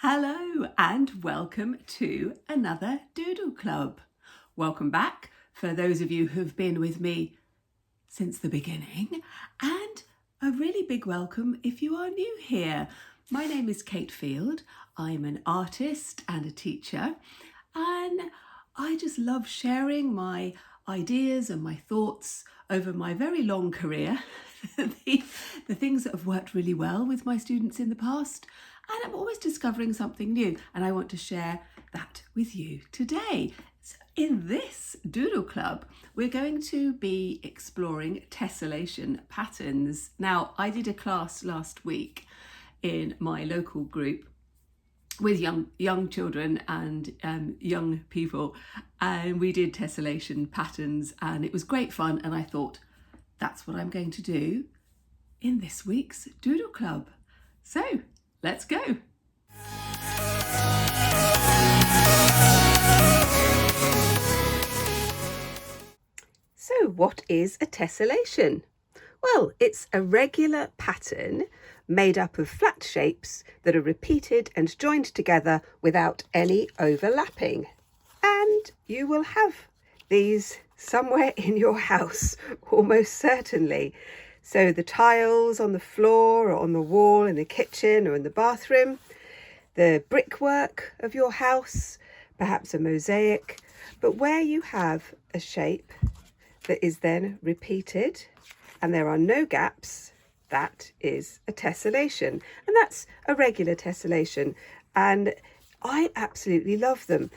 Hello and welcome to another Doodle Club. Welcome back for those of you who've been with me since the beginning, and a really big welcome if you are new here. My name is Cate Field. I'm an artist and a teacher, and I just love sharing my ideas and my thoughts over my very long career, the things that have worked really well with my students in the past, and I'm always discovering something new, and I want to share that with you today. So in this Doodle Club, we're going to be exploring tessellation patterns. Now, I did a class last week in my local group with young children and young people, and we did tessellation patterns, and it was great fun, and I thought that's what I'm going to do in this week's Doodle Club. So let's go. So what is a tessellation? Well, it's a regular pattern made up of flat shapes that are repeated and joined together without any overlapping. And you will have these somewhere in your house, almost certainly. So the tiles on the floor or on the wall in the kitchen or in the bathroom, the brickwork of your house, perhaps a mosaic, but where you have a shape that is then repeated and there are no gaps, that is a tessellation, and that's a regular tessellation, and I absolutely love them.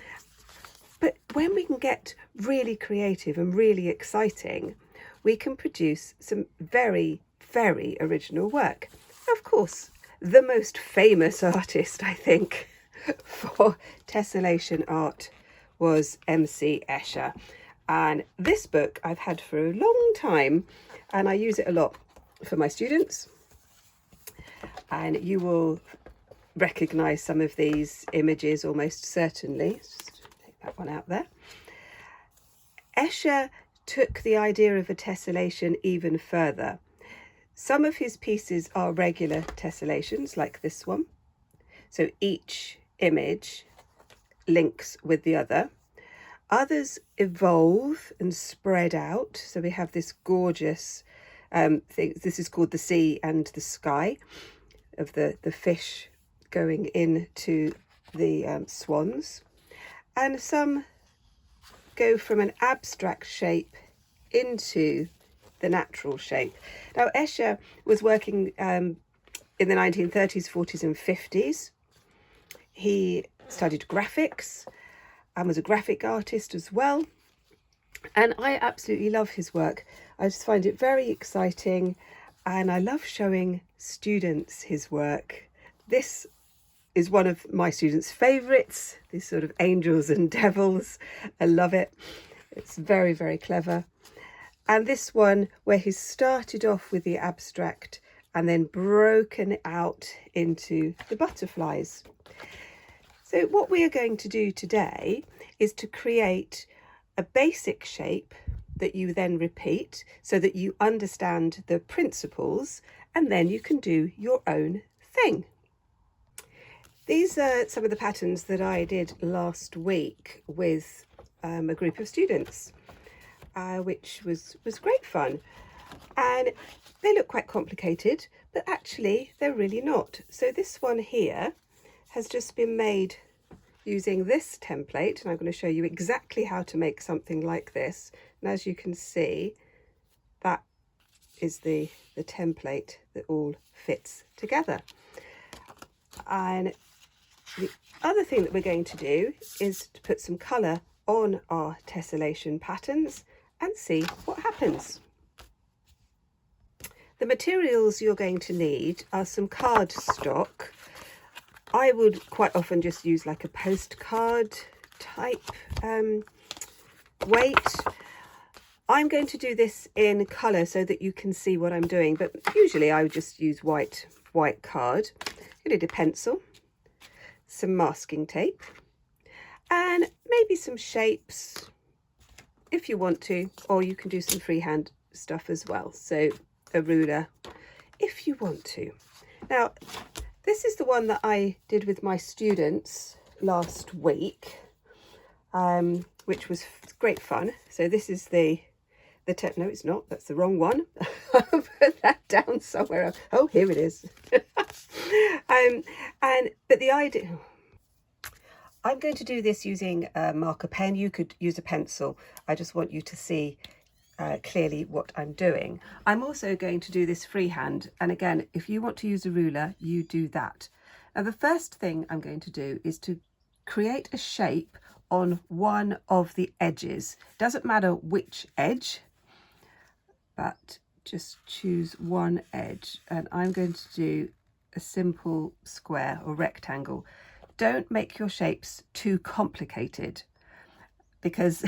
But when we can get really creative and really exciting, we can produce some very, very original work. Of course, the most famous artist, I think, for tessellation art was MC Escher. And this book I've had for a long time, and I use it a lot for my students. And you will recognise some of these images almost certainly. Just take that one out there. Escher took the idea of a tessellation even further. Some of his pieces are regular tessellations, like this one. So each image links with the other. Others evolve and spread out. So we have this gorgeous thing. This is called the sea and the sky, of the fish going into the swans. And some go from an abstract shape into the natural shape. Now, Escher was working in the 1930s, 40s and 50s. He studied graphics and was a graphic artist as well. And I absolutely love his work. I just find it very exciting, and I love showing students his work. This is one of my students' favourites, these sort of angels and devils. I love it. It's very, very clever. And this one, where he started off with the abstract and then broken out into the butterflies. So what we are going to do today is to create a basic shape that you then repeat so that you understand the principles, and then you can do your own thing. These are some of the patterns that I did last week with a group of students, which was great fun. And they look quite complicated, but actually they're really not. So this one here has just been made using this template, and I'm going to show you exactly how to make something like this. And as you can see, that is the template that all fits together. And the other thing that we're going to do is to put some colour on our tessellation patterns and see what happens. The materials you're going to need are some cardstock. I would quite often just use like a postcard type weight. I'm going to do this in colour so that you can see what I'm doing, but usually I would just use white card. I need a pencil, some masking tape, and maybe some shapes if you want to, or you can do some freehand stuff as well. So a ruler if you want to. Now, This is the one that I did with my students last week, which was great fun. So this is the no, it's not, that's the wrong one. I'll put that down somewhere else. Oh, here it is. But the idea, I'm going to do this using a marker pen. You could use a pencil. I just want you to see clearly what I'm doing. I'm also going to do this freehand, and again, if you want to use a ruler, you do that. Now the first thing I'm going to do is to create a shape on one of the edges. Doesn't matter which edge, but just choose one edge, and I'm going to do a simple square or rectangle. Don't make your shapes too complicated, because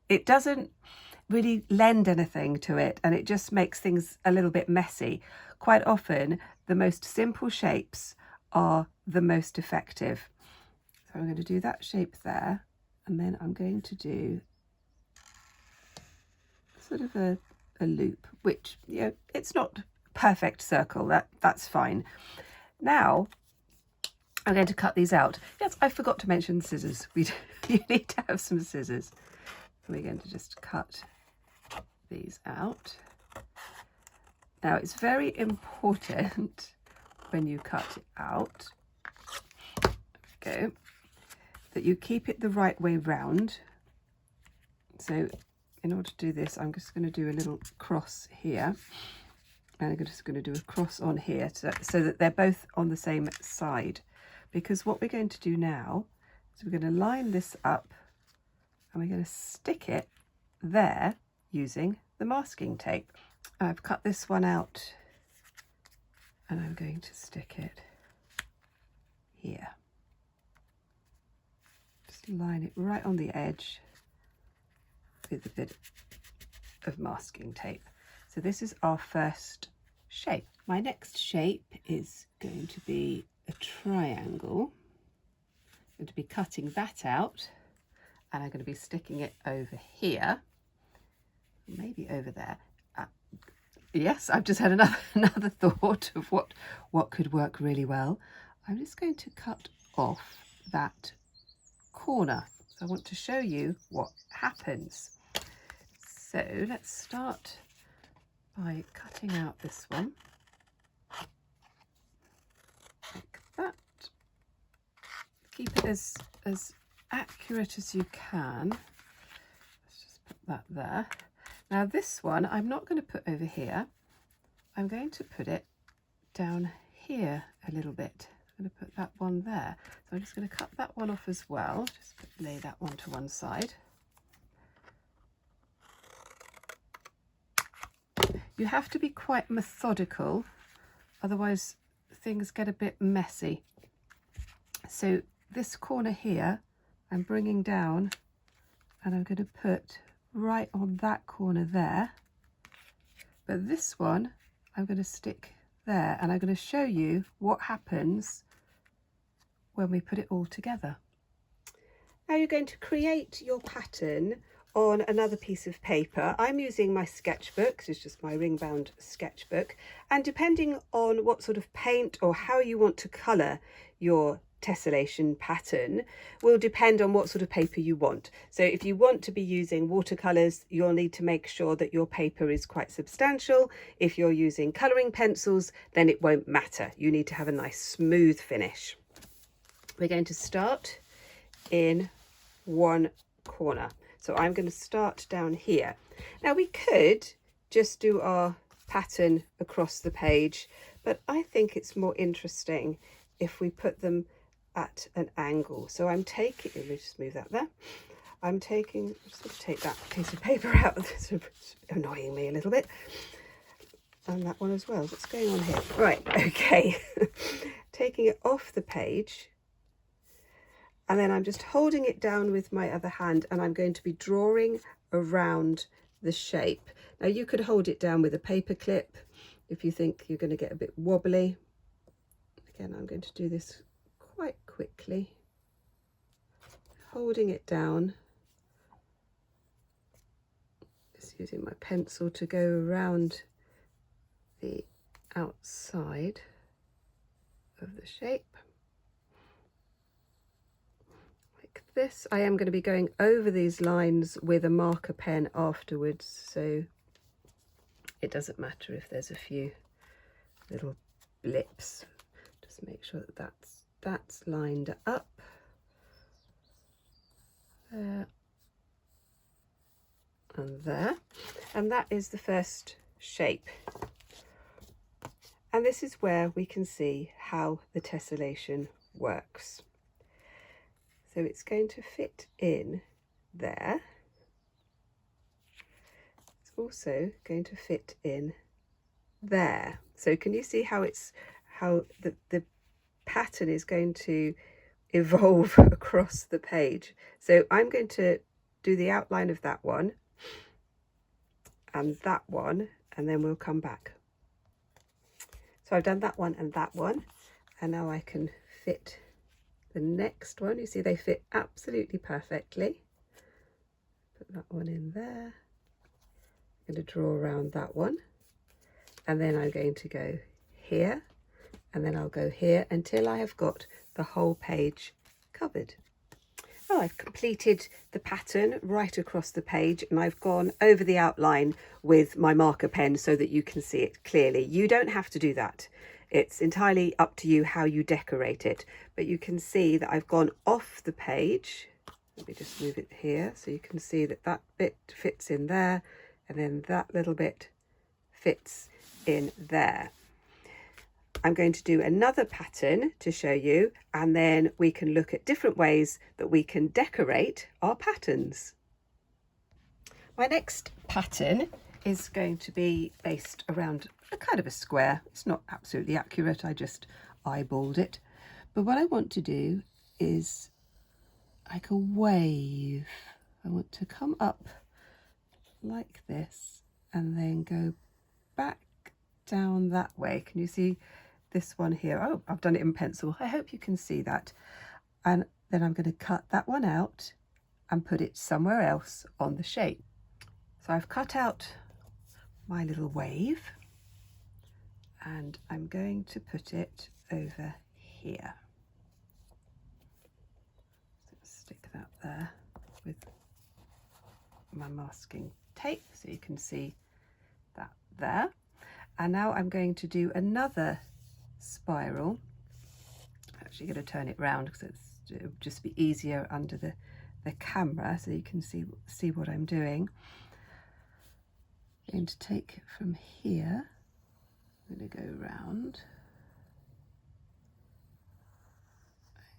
it doesn't really lend anything to it, and it just makes things a little bit messy. Quite often the most simple shapes are the most effective. So I'm going to do that shape there, and then I'm going to do sort of a loop, which, you know, it's not perfect circle, that's fine. Now I'm going to cut these out. Yes, I forgot to mention scissors. You need to have some scissors. We're going to just cut these out. Now it's very important when you cut it out, that you keep it the right way round. So in order to do this, I'm just going to do a little cross here, and I'm just going to do a cross on here so that they're both on the same side. Because what we're going to do now is we're going to line this up, and we're going to stick it there using the masking tape. I've cut this one out, and I'm going to stick it here. Just line it right on the edge with a bit of masking tape. So this is our first shape. My next shape is going to be a triangle. I'm going to be cutting that out, and I'm going to be sticking it over here, maybe over there. Yes, I've just had another thought of what could work really well. I'm just going to cut off that corner. So I want to show you what happens. So let's start by cutting out this one, like that. Keep it as accurate as you can. Let's just put that there. Now this one I'm not going to put over here. I'm going to put it down here a little bit. I'm going to put that one there. So I'm just going to cut that one off as well. Just lay that one to one side. You have to be quite methodical, otherwise things get a bit messy. So this corner here I'm bringing down, and I'm going to put right on that corner there, but this one I'm going to stick there, and I'm going to show you what happens when we put it all together. Now you're going to create your pattern on another piece of paper. I'm using my sketchbook, so it's just my ring bound sketchbook, and depending on what sort of paint or how you want to colour your tessellation pattern will depend on what sort of paper you want. So if you want to be using watercolours, you'll need to make sure that your paper is quite substantial. If you're using colouring pencils, then it won't matter. You need to have a nice smooth finish. We're going to start in one corner. So I'm going to start down here. Now we could just do our pattern across the page, but I think it's more interesting if we put them at an angle. So I'm taking, let me just move that there. I'm just going to take that piece of paper out. It's annoying me a little bit. And that one as well. What's going on here? Right, okay. Taking it off the page. And then I'm just holding it down with my other hand, and I'm going to be drawing around the shape. Now you could hold it down with a paper clip if you think you're going to get a bit wobbly. Again, I'm going to do this quite quickly, holding it down, just using my pencil to go around the outside. of the shape. Like this. I am going to be going over these lines with a marker pen afterwards, so it doesn't matter if there's a few little blips. Just make sure that that's lined up. There and there. And that is the first shape. And this is where we can see how the tessellation works. So it's going to fit in there. It's also going to fit in there. So can you see how the pattern is going to evolve across the page? So I'm going to do the outline of that one and that one, and then we'll come back. So I've done that one and that one, and now I can fit the next one. You see they fit absolutely perfectly. Put that one in there. I'm going to draw around that one, and then I'm going to go here, and then I'll go here until I have got the whole page covered. Oh, I've completed the pattern right across the page, and I've gone over the outline with my marker pen so that you can see it clearly. You don't have to do that. It's entirely up to you how you decorate it, but you can see that I've gone off the page. Let me just move it here so you can see that that bit fits in there, and then that little bit fits in there. I'm going to do another pattern to show you, and then we can look at different ways that we can decorate our patterns. My next pattern is going to be based around a kind of a square. It's not absolutely accurate, I just eyeballed it. But what I want to do is like a wave. I want to come up like this and then go back down that way. Can you see this one here? Oh, I've done it in pencil. I hope you can see that. And then I'm going to cut that one out and put it somewhere else on the shape. So I've cut out my little wave, and I'm going to put it over here. So stick that there with my masking tape so you can see that there. And now I'm going to do another spiral. I'm actually going to turn it round because it'll just be easier under the camera so you can see what I'm doing. I'm going to take it from here. I'm going to go round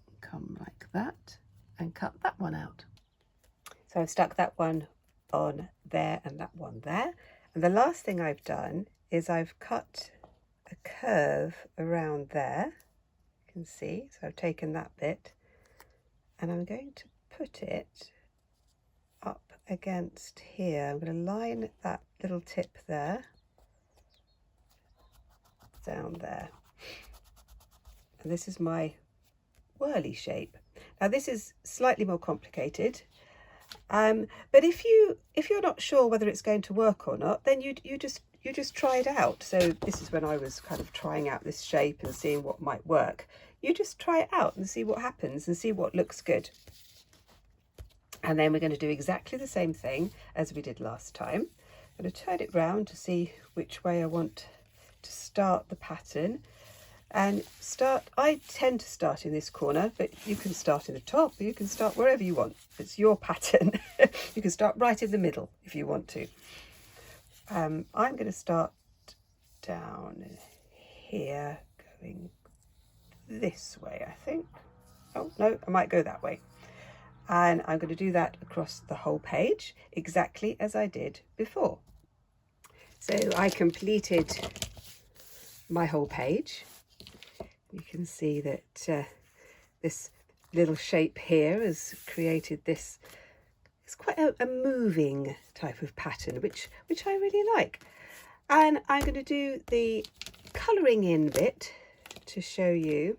and come like that and cut that one out. So I've stuck that one on there and that one there. And the last thing I've done is I've cut a curve around there. You can see, so I've taken that bit and I'm going to put it up against here. I'm going to line that little tip there down there, and this is my whirly shape. Now this is slightly more complicated, but if you're not sure whether it's going to work or not, then you just try it out. So this is when I was kind of trying out this shape and seeing what might work. You just try it out and see what happens and see what looks good. And then we're going to do exactly the same thing as we did last time. I'm going to turn it round to see which way I want to start the pattern. And I tend to start in this corner, but you can start in the top, or you can start wherever you want. It's your pattern. You can start right in the middle if you want to. I'm going to start down here, going this way, I think. Oh, no, I might go that way. And I'm going to do that across the whole page, exactly as I did before. So I completed my whole page. You can see that this little shape here has created this. It's quite a moving type of pattern, which I really like. And I'm going to do the colouring in bit to show you.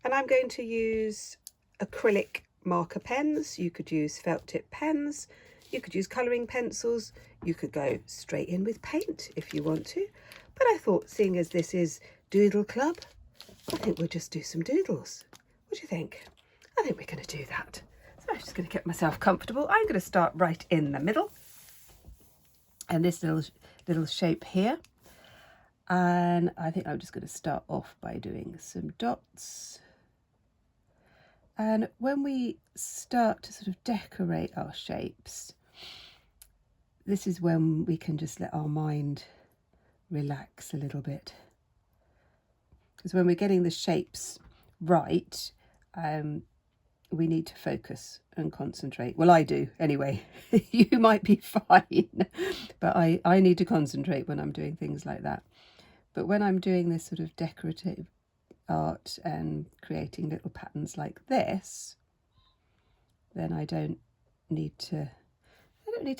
And I'm going to use acrylic marker pens. You could use felt tip pens. You could use colouring pencils. You could go straight in with paint if you want to. But I thought, seeing as this is Doodle Club, I think we'll just do some doodles. What do you think? I think we're going to do that. So I'm just going to get myself comfortable. I'm going to start right in the middle. And this little shape here. And I think I'm just going to start off by doing some dots. And when we start to sort of decorate our shapes, this is when we can just let our mind relax a little bit. Because when we're getting the shapes right, we need to focus and concentrate. Well, I do anyway. You might be fine, but I need to concentrate when I'm doing things like that. But when I'm doing this sort of decorative art and creating little patterns like this, then I don't need to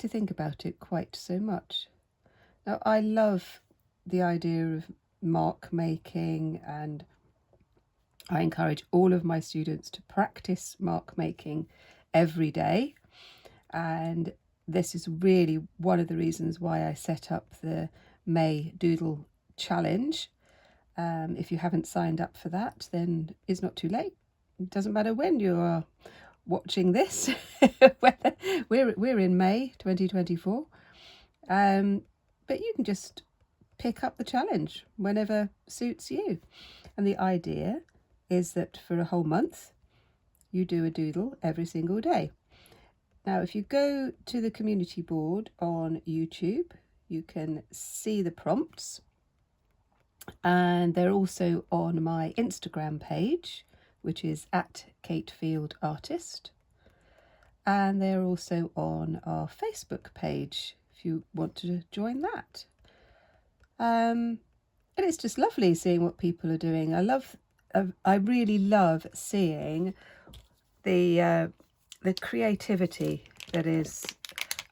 think about it quite so much. Now, I love the idea of mark making, and I encourage all of my students to practice mark making every day. And this is really one of the reasons why I set up the May Doodle Challenge. If you haven't signed up for that, then it's not too late. It doesn't matter when you are watching this. we're in May 2024, but you can just pick up the challenge whenever suits you. And the idea is that for a whole month you do a doodle every single day. Now, if you go to the community board on YouTube, you can see the prompts, and they're also on my Instagram page, which is @CateFieldArtist, and they're also on our Facebook page if you want to join that. And it's just lovely seeing what people are doing. I really love seeing the creativity that is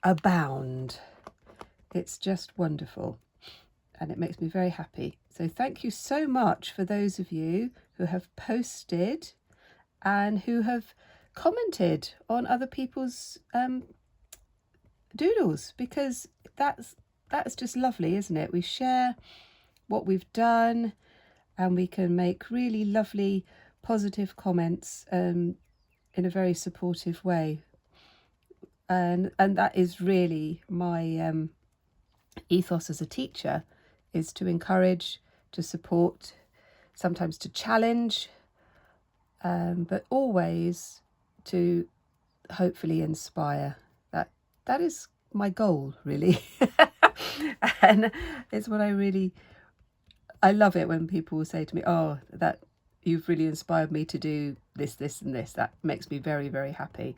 abound. It's just wonderful, and it makes me very happy. So thank you so much for those of you who have posted and who have commented on other people's doodles, because that's just lovely, isn't it? We share what we've done, and we can make really lovely positive comments in a very supportive way. And that is really my ethos as a teacher, is to encourage, to support, sometimes to challenge, but always to hopefully inspire. That is my goal, really. And it's what I love it when people will say to me, oh, that you've really inspired me to do this, this and this. That makes me very, very happy.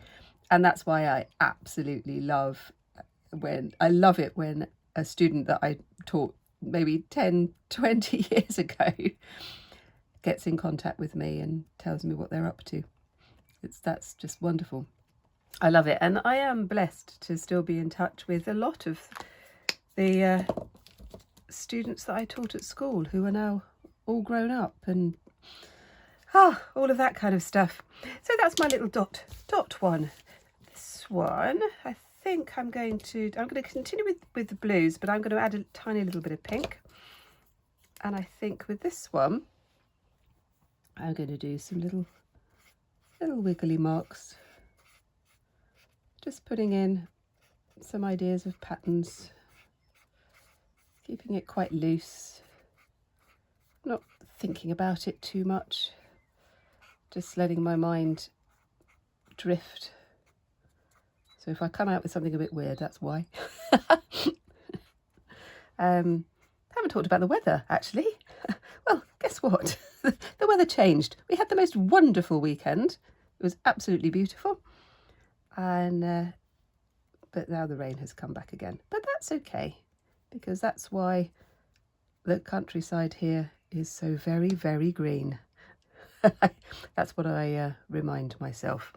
And that's why I absolutely love it when a student that I taught maybe 10, 20 years ago gets in contact with me and tells me what they're up to. That's just wonderful. I love it. And I am blessed to still be in touch with a lot of the students that I taught at school, who are now all grown up, and all of that kind of stuff. So that's my little dot one. This one, I think I'm going to continue with the blues, but I'm going to add a tiny little bit of pink. And I think with this one, I'm going to do some little wiggly marks, just putting in some ideas of patterns, keeping it quite loose, not thinking about it too much, just letting my mind drift. So if I come out with something a bit weird, that's why. I haven't talked about the weather, actually. Well, guess what? The weather changed. We had the most wonderful weekend. It was absolutely beautiful. And but now the rain has come back again. But that's okay, because that's why the countryside here is so very, very green. That's what I remind myself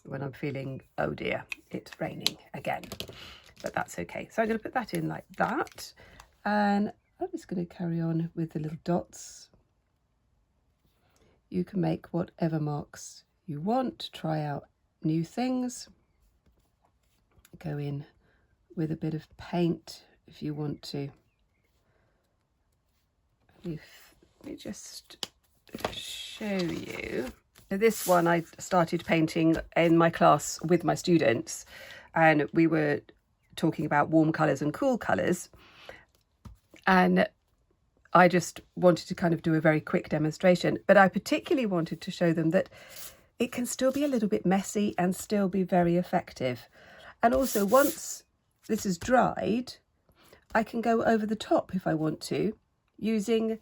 when I'm feeling, oh dear, it's raining again. But that's okay. So I'm going to put that in like that. And I'm just going to carry on with the little dots. You can make whatever marks you want, try out new things. Go in with a bit of paint if you want to. If we just show you. This one I started painting in my class with my students, and we were talking about warm colours and cool colours, and I just wanted to kind of do a very quick demonstration, but I particularly wanted to show them that it can still be a little bit messy and still be very effective. And also, once this is dried, I can go over the top if I want to, using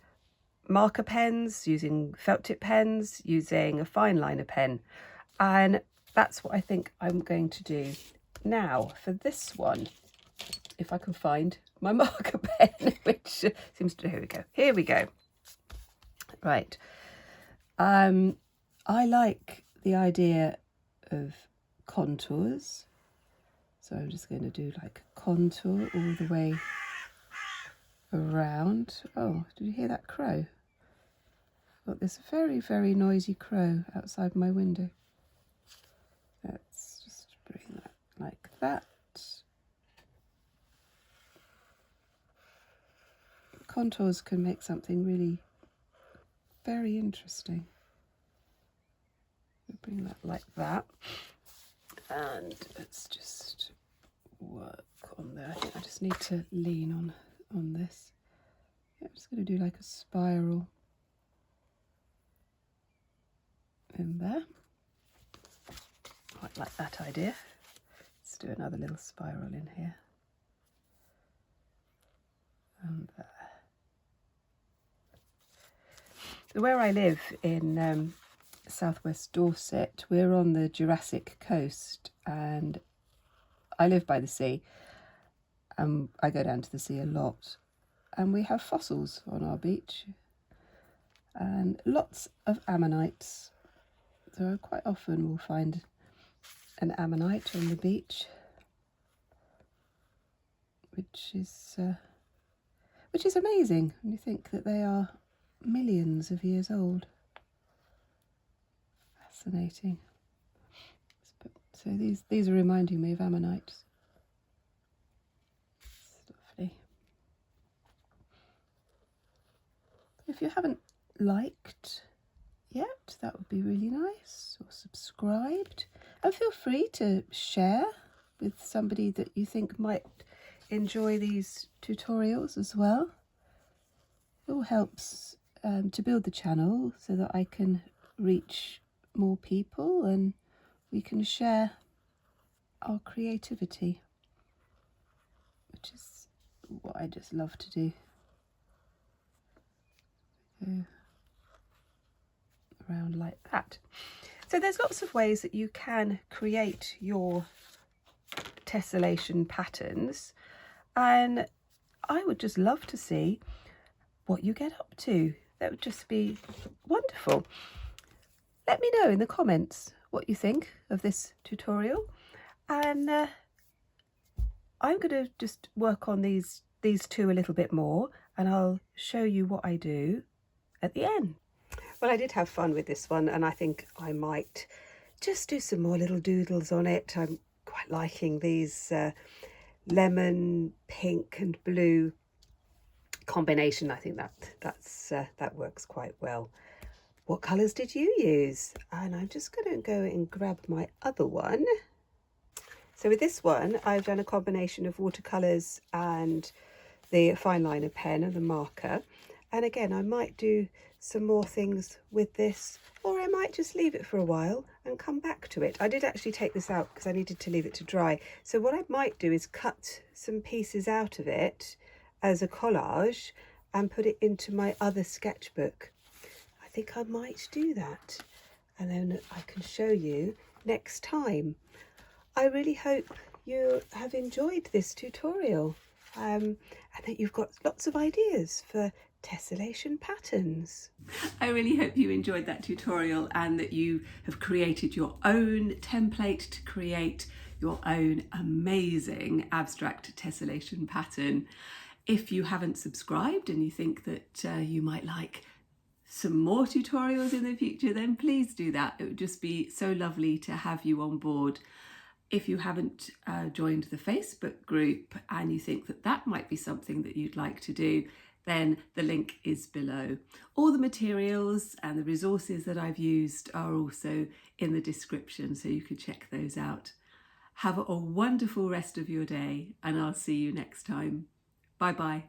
marker pens, using felt tip pens, using a Fineliner pen. And that's what I think I'm going to do. Now, for this one, if I can find my marker pen, which seems to, here we go. Right. I like the idea of contours. So I'm just going to do like a contour all the way around. Oh, did you hear that crow? I've got this very, very noisy crow outside my window. Let's just bring that like that. Contours can make something really very interesting. We'll bring that like that. And let's just work on there. I think I just need to lean on this. Yeah, I'm just going to do like a spiral in there. Quite like that idea. Let's do another little spiral in here. And there. Where I live in southwest Dorset, we're on the Jurassic coast, and I live by the sea. I go down to the sea a lot, and we have fossils on our beach and lots of ammonites. So quite often we'll find an ammonite on the beach, which is amazing when you think that they are millions of years old. Fascinating. So these are reminding me of ammonites. It's lovely. If you haven't liked yet, that would be really nice, or subscribed, and feel free to share with somebody that you think might enjoy these tutorials as well. It all helps to build the channel so that I can reach more people and we can share our creativity, which is what I just love to do. Go around like that. So there's lots of ways that you can create your tessellation patterns, and I would just love to see what you get up to. That would just be wonderful. Let me know in the comments what you think of this tutorial, and I'm going to just work on these two a little bit more, and I'll show you what I do at the end. Well, I did have fun with this one, and I think I might just do some more little doodles on it. I'm quite liking these lemon, pink and blue combination. I think that works quite well. What colours did you use? And I'm just going to go and grab my other one. So with this one, I've done a combination of watercolours and the Fineliner pen and the marker. And again, I might do some more things with this, or I might just leave it for a while and come back to it. I did actually take this out because I needed to leave it to dry. So what I might do is cut some pieces out of it as a collage and put it into my other sketchbook. I think I might do that, and then I can show you next time. I really hope you have enjoyed this tutorial and that you've got lots of ideas for tessellation patterns. I really hope you enjoyed that tutorial and that you have created your own template to create your own amazing abstract tessellation pattern. If you haven't subscribed and you think that you might like some more tutorials in the future, then please do that. It would just be so lovely to have you on board. If you haven't joined the Facebook group and you think that that might be something that you'd like to do, then the link is below. All the materials and the resources that I've used are also in the description, so you can check those out. Have a wonderful rest of your day, and I'll see you next time. Bye bye.